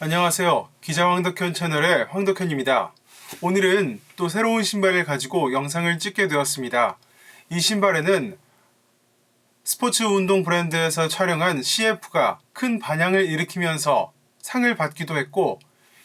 안녕하세요. 기자 황덕현 채널의 황덕현입니다. 오늘은 또 새로운 신발을 가지고 영상을 찍게 되었습니다. 이 신발에는 스포츠 운동 브랜드에서 촬영한 CF가 큰 반향을 일으키면서 상을 받기도 했고,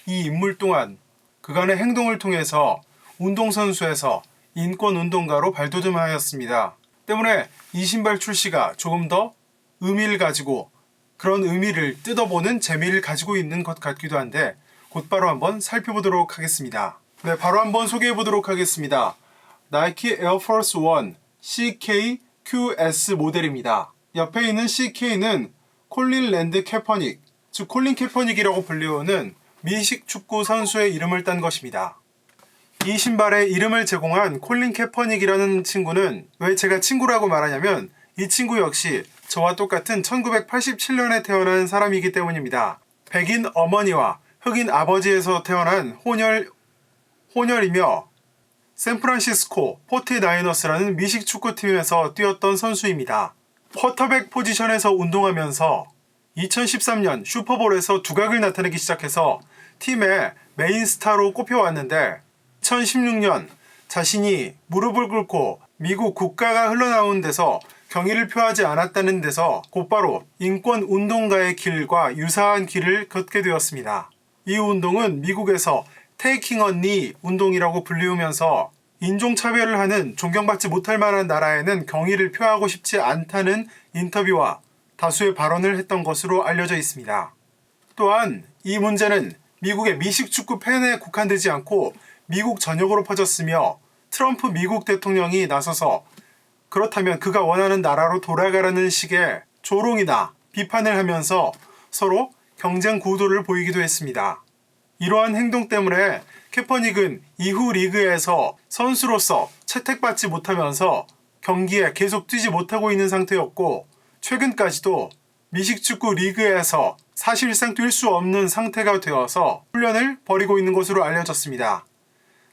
이 인물 또한 그간의 행동을 통해서 운동선수에서 인권운동가로 발돋움하였습니다. 때문에 이 신발 출시가 조금 더 의미를 가지고 그런 의미를 뜯어보는 재미를 가지고 있는 것 같기도 한데 곧바로 한번 살펴보도록 하겠습니다. 네, 바로 한번 소개해보도록 하겠습니다. 나이키 에어포스 1 CK-QS 모델입니다. 옆에 있는 CK는 콜린 랜드 캐퍼닉, 즉 콜린 캐퍼닉이라고 불리우는 미식 축구 선수의 이름을 딴 것입니다. 이 신발의 이름을 제공한 콜린 캐퍼닉이라는 친구는 왜 제가 친구라고 말하냐면 이 친구 역시 저와 똑같은 1987년에 태어난 사람이기 때문입니다. 백인 어머니와 흑인 아버지에서 태어난 혼혈이며 샌프란시스코 49어스라는 미식 축구팀에서 뛰었던 선수입니다. 쿼터백 포지션에서 운동하면서 2013년 슈퍼볼에서 두각을 나타내기 시작해서 팀의 메인 스타로 꼽혀왔는데 2016년 자신이 무릎을 꿇고 미국 국가가 흘러나온 데서 경의를 표하지 않았다는 데서 곧바로 인권 운동가의 길과 유사한 길을 걷게 되었습니다. 이 운동은 미국에서 Taking a Knee 운동이라고 불리우면서 인종차별을 하는 존경받지 못할 만한 나라에는 경의를 표하고 싶지 않다는 인터뷰와 다수의 발언을 했던 것으로 알려져 있습니다. 또한 이 문제는 미국의 미식축구 팬에 국한되지 않고 미국 전역으로 퍼졌으며 트럼프 미국 대통령이 나서서 그렇다면 그가 원하는 나라로 돌아가라는 식의 조롱이나 비판을 하면서 서로 경쟁 구도를 보이기도 했습니다. 이러한 행동 때문에 캐퍼닉은 이후 리그에서 선수로서 채택받지 못하면서 경기에 계속 뛰지 못하고 있는 상태였고 최근까지도 미식축구 리그에서 사실상 뛸 수 없는 상태가 되어서 훈련을 벌이고 있는 것으로 알려졌습니다.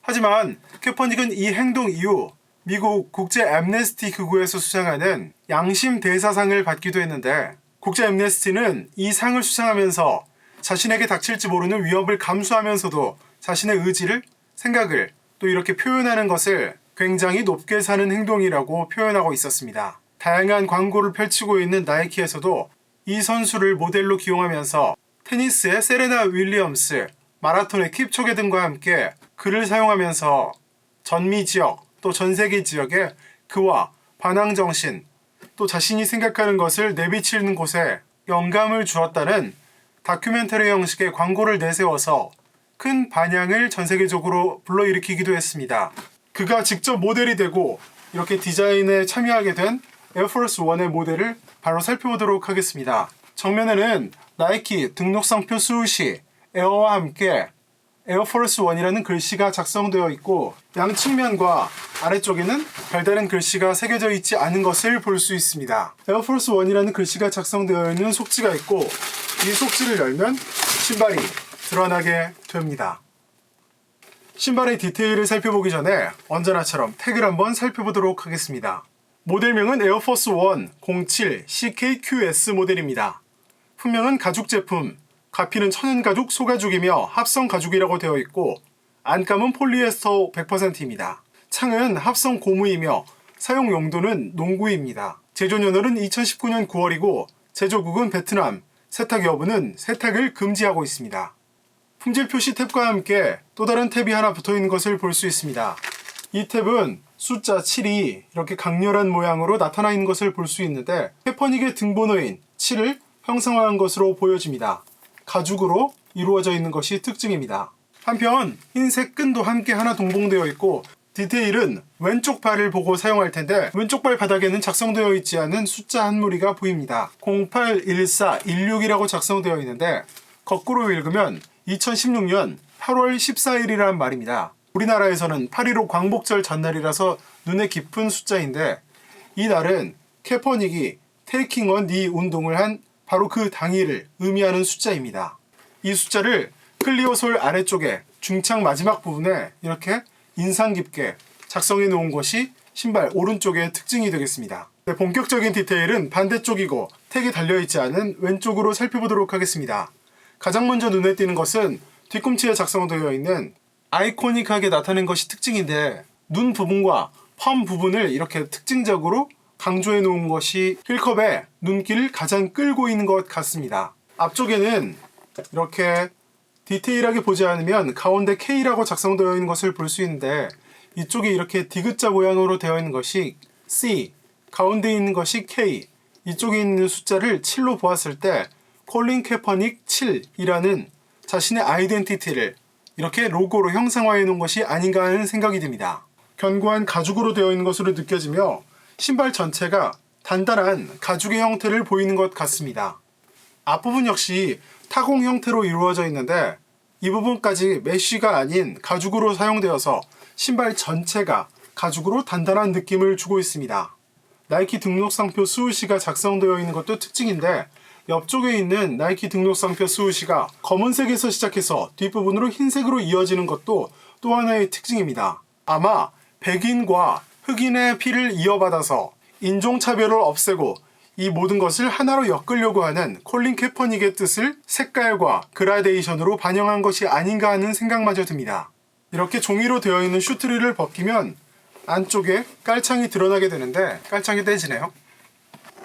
하지만 캐퍼닉은 이 행동 이후 미국 국제 앰네스티 기구에서 수상하는 양심 대사상을 받기도 했는데 국제 앰네스티는 이 상을 수상하면서 자신에게 닥칠지 모르는 위협을 감수하면서도 자신의 의지를, 생각을 또 이렇게 표현하는 것을 굉장히 높게 사는 행동이라고 표현하고 있었습니다. 다양한 광고를 펼치고 있는 나이키에서도 이 선수를 모델로 기용하면서 테니스의 세레나 윌리엄스, 마라톤의 킵초게 등과 함께 그를 사용하면서 전미 지역 또 전 세계 지역에 그와 반항정신 또 자신이 생각하는 것을 내비치는 곳에 영감을 주었다는 다큐멘터리 형식의 광고를 내세워서 큰 반향을 전 세계적으로 불러일으키기도 했습니다. 그가 직접 모델이 되고 이렇게 디자인에 참여하게 된 에어포스 1의 모델을 바로 살펴보도록 하겠습니다. 정면에는 나이키 등록상표 수시 에어와 함께 에어포스 1이라는 글씨가 작성되어 있고 양측면과 아래쪽에는 별다른 글씨가 새겨져 있지 않은 것을 볼 수 있습니다. 에어포스 1이라는 글씨가 작성되어 있는 속지가 있고 이 속지를 열면 신발이 드러나게 됩니다. 신발의 디테일을 살펴보기 전에 언제나처럼 태그를 한번 살펴보도록 하겠습니다. 모델명은 에어포스 1 07 CK-QS 모델입니다. 품명은 가죽 제품, 가피는 천연가죽, 소가죽이며 합성 가죽이라고 되어 있고 안감은 폴리에스터 100%입니다. 창은 합성 고무이며 사용 용도는 농구입니다. 제조년월은 2019년 9월이고 제조국은 베트남, 세탁 여부는 세탁을 금지하고 있습니다. 품질 표시 탭과 함께 또 다른 탭이 하나 붙어 있는 것을 볼 수 있습니다. 이 탭은 숫자 7이 이렇게 강렬한 모양으로 나타나 있는 것을 볼 수 있는데 캐퍼닉의 등번호인 7을 형상화한 것으로 보여집니다. 가죽으로 이루어져 있는 것이 특징입니다. 한편 흰색 끈도 함께 하나 동봉되어 있고 디테일은 왼쪽 발을 보고 사용할 텐데 왼쪽 발 바닥에는 작성되어 있지 않은 숫자 한 무리가 보입니다. 081416이라고 작성되어 있는데 거꾸로 읽으면 2016년 8월 14일이란 말입니다. 우리나라에서는 8.15 광복절 전날이라서 눈에 깊은 숫자인데 이 날은 캐퍼닉이 테이킹 어 니 운동을 한 바로 그 당일을 의미하는 숫자입니다. 이 숫자를 클리어 솔 아래쪽에 중창 마지막 부분에 이렇게 인상 깊게 작성해 놓은 것이 신발 오른쪽의 특징이 되겠습니다. 네, 본격적인 디테일은 반대쪽이고 택이 달려있지 않은 왼쪽으로 살펴보도록 하겠습니다. 가장 먼저 눈에 띄는 것은 뒤꿈치에 작성되어 있는 아이코닉하게 나타낸 것이 특징인데, 눈 부분과 펌 부분을 이렇게 특징적으로 강조해 놓은 것이 힐컵의 눈길을 가장 끌고 있는 것 같습니다. 앞쪽에는 이렇게 디테일하게 보지 않으면 가운데 K라고 작성되어 있는 것을 볼 수 있는데, 이쪽에 이렇게 디귿자 모양으로 되어 있는 것이 C, 가운데 있는 것이 K, 이쪽에 있는 숫자를 7로 보았을 때 콜린 캐퍼닉 7이라는 자신의 아이덴티티를 이렇게 로고로 형상화해 놓은 것이 아닌가 하는 생각이 듭니다. 견고한 가죽으로 되어 있는 것으로 느껴지며 신발 전체가 단단한 가죽의 형태를 보이는 것 같습니다. 앞부분 역시 타공 형태로 이루어져 있는데, 이 부분까지 메쉬가 아닌 가죽으로 사용되어서 신발 전체가 가죽으로 단단한 느낌을 주고 있습니다. 나이키 등록상표 수우시가 작성되어 있는 것도 특징인데, 옆쪽에 있는 나이키 등록상표 수우시가 검은색에서 시작해서 뒷부분으로 흰색으로 이어지는 것도 또 하나의 특징입니다. 아마 백인과 흑인의 피를 이어받아서 인종차별을 없애고 이 모든 것을 하나로 엮으려고 하는 콜린 캐퍼닉의 뜻을 색깔과 그라데이션으로 반영한 것이 아닌가 하는 생각마저 듭니다. 이렇게 종이로 되어 있는 슈트리를 벗기면 안쪽에 깔창이 드러나게 되는데, 깔창이 떼지네요.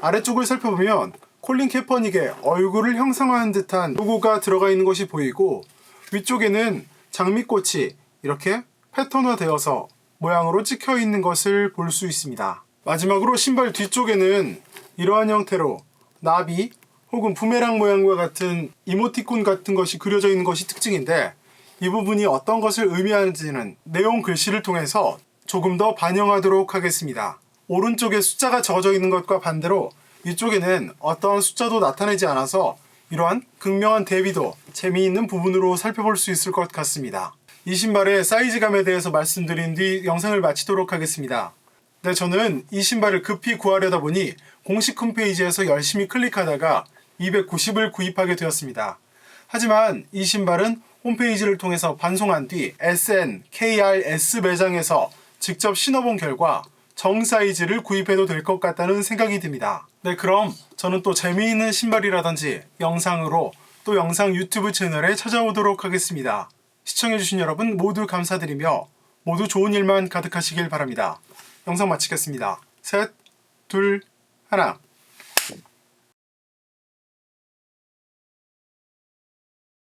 아래쪽을 살펴보면 콜린 캐퍼닉의 얼굴을 형상화한 듯한 로고가 들어가 있는 것이 보이고, 위쪽에는 장미꽃이 이렇게 패턴화되어서 모양으로 찍혀 있는 것을 볼 수 있습니다. 마지막으로 신발 뒤쪽에는 이러한 형태로 나비 혹은 부메랑 모양과 같은 이모티콘 같은 것이 그려져 있는 것이 특징인데, 이 부분이 어떤 것을 의미하는지는 내용 글씨를 통해서 조금 더 반영하도록 하겠습니다. 오른쪽에 숫자가 적어져 있는 것과 반대로 이쪽에는 어떤 숫자도 나타내지 않아서 이러한 극명한 대비도 재미있는 부분으로 살펴볼 수 있을 것 같습니다. 이 신발의 사이즈감에 대해서 말씀드린 뒤 영상을 마치도록 하겠습니다. 네, 저는 이 신발을 급히 구하려다 보니 공식 홈페이지에서 열심히 클릭하다가 290을 구입하게 되었습니다. 하지만 이 신발은 홈페이지를 통해서 반송한 뒤 SNKRS 매장에서 직접 신어본 결과 정 사이즈를 구입해도 될 것 같다는 생각이 듭니다. 네, 그럼 저는 또 재미있는 신발이라든지 영상으로 또 영상 유튜브 채널에 찾아오도록 하겠습니다. 시청해주신 여러분 모두 감사드리며 모두 좋은 일만 가득하시길 바랍니다. 영상 마치겠습니다. 셋, 둘, 하나.